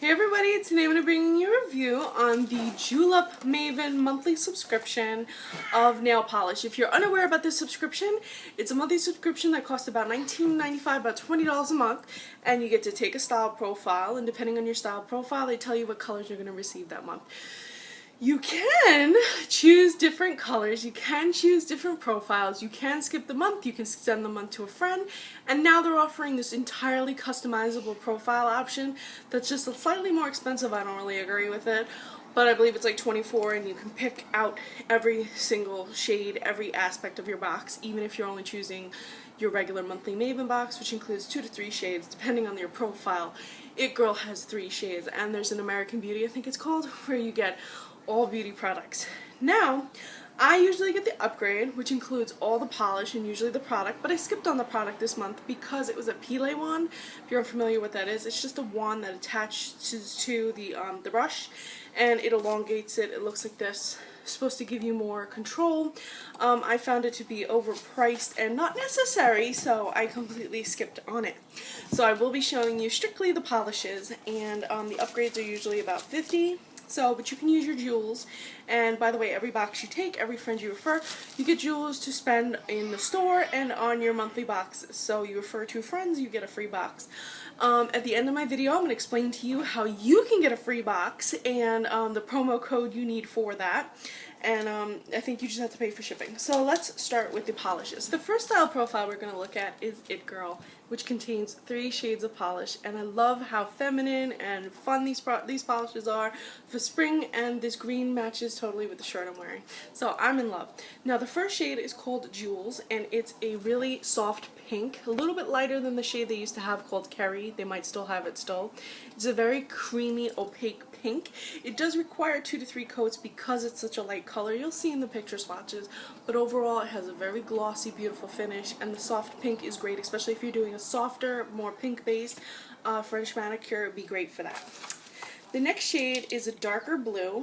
Hey everybody, today I'm going to bring you a review on the Julep Maven monthly subscription of nail polish. If you're unaware about this subscription, it's a monthly subscription that costs about $19.95, about $20 a month, and you get to take a style profile, and depending on your style profile, they tell you what colors you're going to receive that month. You can choose different colors, you can choose different profiles, you can skip the month, you can send the month to a friend, and now they're offering this entirely customizable profile option that's just slightly more expensive. I don't really agree with it, but I believe it's like $24 and you can pick out every single shade, every aspect of your box, even if you're only choosing your regular monthly Maven box, which includes 2 to 3 shades depending on your profile. It Girl has 3 shades, and there's an American Beauty, I think it's called, where you get all beauty products. Now, I usually get the upgrade, which includes all the polish and usually the product, but I skipped on the product this month because it was a Pile wand. If you're unfamiliar with what that is, it's just a wand that attaches to the brush, and it elongates it. It looks like this. It's supposed to give you more control. I found it to be overpriced and not necessary, so I completely skipped on it. So I will be showing you strictly the polishes, and the upgrades are usually about $50. But you can use your jewels, and by the way, every box you take, every friend you refer, you get jewels to spend in the store and on your monthly boxes. So you refer 2 friends, you get a free box. At the end of my video, I'm going to explain to you how you can get a free box and the promo code you need for that. And I think you just have to pay for shipping. So let's start with the polishes. The first style profile we're going to look at is It Girl, which contains 3 shades of polish, and I love how feminine and fun these polishes are for spring, and this green matches totally with the shirt I'm wearing. So I'm in love. Now the first shade is called Jewels, and it's a really soft pink, a little bit lighter than the shade they used to have called Kerry. They might still have it still. It's a very creamy, opaque pink. It does require 2 to 3 coats because it's such a light color. You'll see in the picture swatches, but overall it has a very glossy, beautiful finish, and the soft pink is great, especially if you're doing a softer, more pink-based French manicure. It would be great for that. The next shade is a darker blue,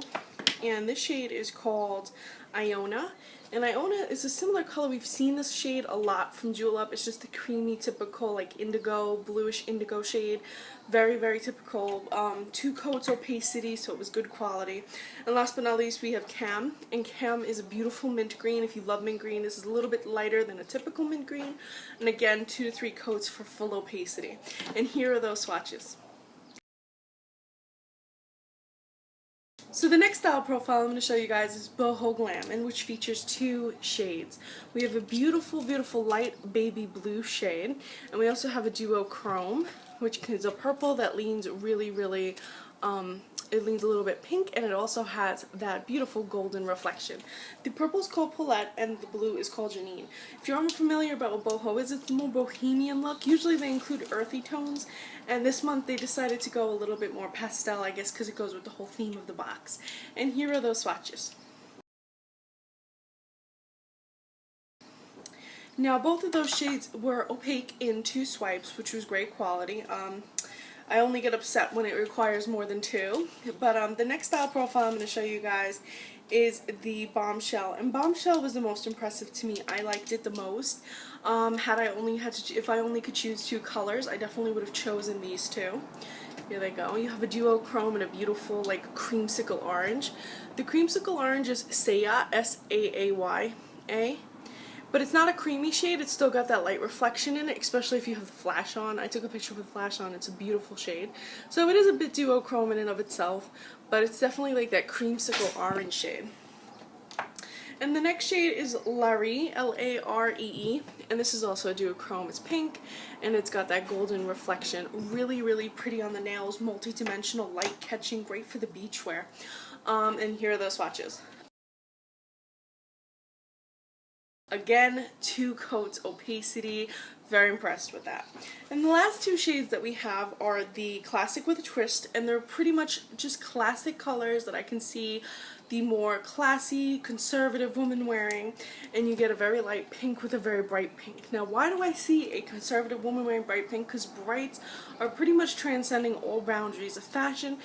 and this shade is called Iona. And Iona is a similar color. We've seen this shade a lot from Julep. It's just a creamy, typical, like indigo, bluish indigo shade. Very, very typical. 2 coats opacity, so it was good quality. And last but not least, we have Cam. And Cam is a beautiful mint green. If you love mint green, this is a little bit lighter than a typical mint green. And again, 2 to 3 coats for full opacity. And here are those swatches. So the next style profile I'm going to show you guys is Boho Glam, and which features 2 shades. We have a beautiful, beautiful light baby blue shade, and we also have a duo chrome, which is a purple that leans really, really, it leans a little bit pink, and it also has that beautiful golden reflection. The purple is called Paulette, and the blue is called Janine. If you're unfamiliar about what boho is, it's a more bohemian look. Usually they include earthy tones, and this month they decided to go a little bit more pastel, I guess, because it goes with the whole theme of the box. And here are those swatches. Now both of those shades were opaque in 2 swipes, which was great quality. I only get upset when it requires more than 2. But the next style profile I'm going to show you guys is the Bombshell, and Bombshell was the most impressive to me. I liked it the most. If I only could choose 2 colors, I definitely would have chosen these 2. Here they go. You have a duo chrome and a beautiful, like, creamsicle orange. The creamsicle orange is Saya, S-A-A-Y-A. But it's not a creamy shade. It's still got that light reflection in it, especially if you have the flash on. I took a picture with the flash on. It's a beautiful shade. So it is a bit duochrome in and of itself, but it's definitely like that creamsicle orange shade. And the next shade is Laree, L-A-R-E-E, and this is also a duochrome. It's pink, and it's got that golden reflection. Really, really pretty on the nails, multi-dimensional, light catching, great for the beach wear. And here are those swatches. Again, 2 coats opacity, very impressed with that. And the last 2 shades that we have are the Classic with a Twist, and they're pretty much just classic colors that I can see the more classy, conservative woman wearing, and you get a very light pink with a very bright pink. Now, why do I see a conservative woman wearing bright pink? Because brights are pretty much transcending all boundaries of fashion.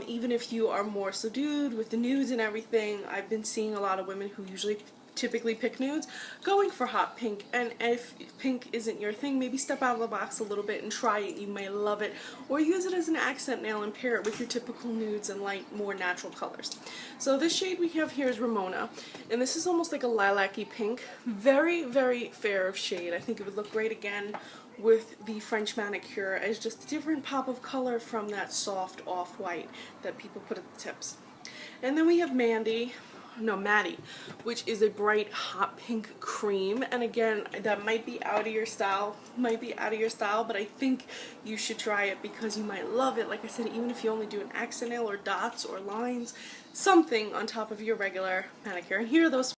Even if you are more subdued with the nudes and everything, I've been seeing a lot of women who usually typically pick nudes, going for hot pink. And if pink isn't your thing, maybe step out of the box a little bit and try it. You may love it, or use it as an accent nail and pair it with your typical nudes and light, more natural colors. So this shade we have here is Ramona, and this is almost like a lilac-y pink. Very, very fair of shade. I think it would look great again with the French manicure as just a different pop of color from that soft off-white that people put at the tips. And then we have Maddie, which is a bright hot pink cream, and again, that might be out of your style, but I think you should try it because you might love it. Like I said, even if you only do an accent nail or dots or lines, something on top of your regular manicure. And here are those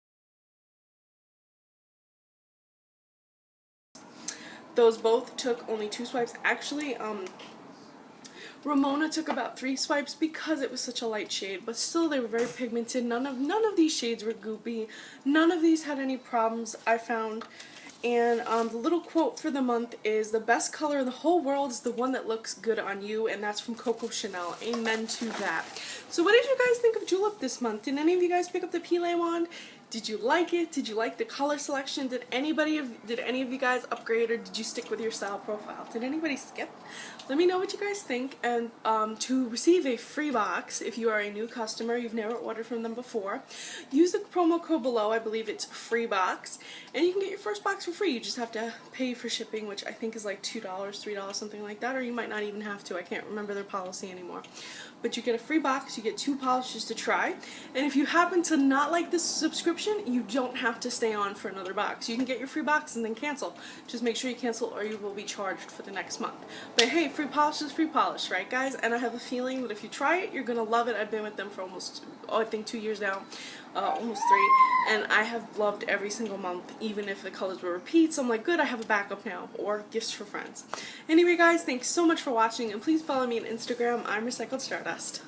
both took only 2 swipes. Actually, Ramona took about 3 swipes because it was such a light shade, but still they were very pigmented. None of these shades were goopy. None of these had any problems, I found. And the little quote for the month is, "The best color in the whole world is the one that looks good on you," and that's from Coco Chanel. Amen to that. So what did you guys think of Julep this month? Did any of you guys pick up the Pile wand? Did you like it? Did you like the color selection? Did any of you guys upgrade, or did you stick with your style profile? Did anybody skip? Let me know what you guys think. And to receive a free box, if you are a new customer, you've never ordered from them before, use the promo code below. I believe it's free box, and you can get your first box for free. You just have to pay for shipping, which I think is like $2, $3, something like that, or you might not even have to. I can't remember their policy anymore. But you get a free box, you get 2 polishes to try, and if you happen to not like this subscription, you don't have to stay on for another box. You can get your free box and then cancel. Just make sure you cancel or you will be charged for the next month. But hey, free polish is free polish, right guys? And I have a feeling that if you try it, you're going to love it. I've been with them for almost, I think 2 years now, almost 3, and I have loved every single month, even if the colors were repeats. I'm like, good, I have a backup now, or gifts for friends. Anyway guys, thanks so much for watching, and please follow me on Instagram. I'm Recycled Stardust.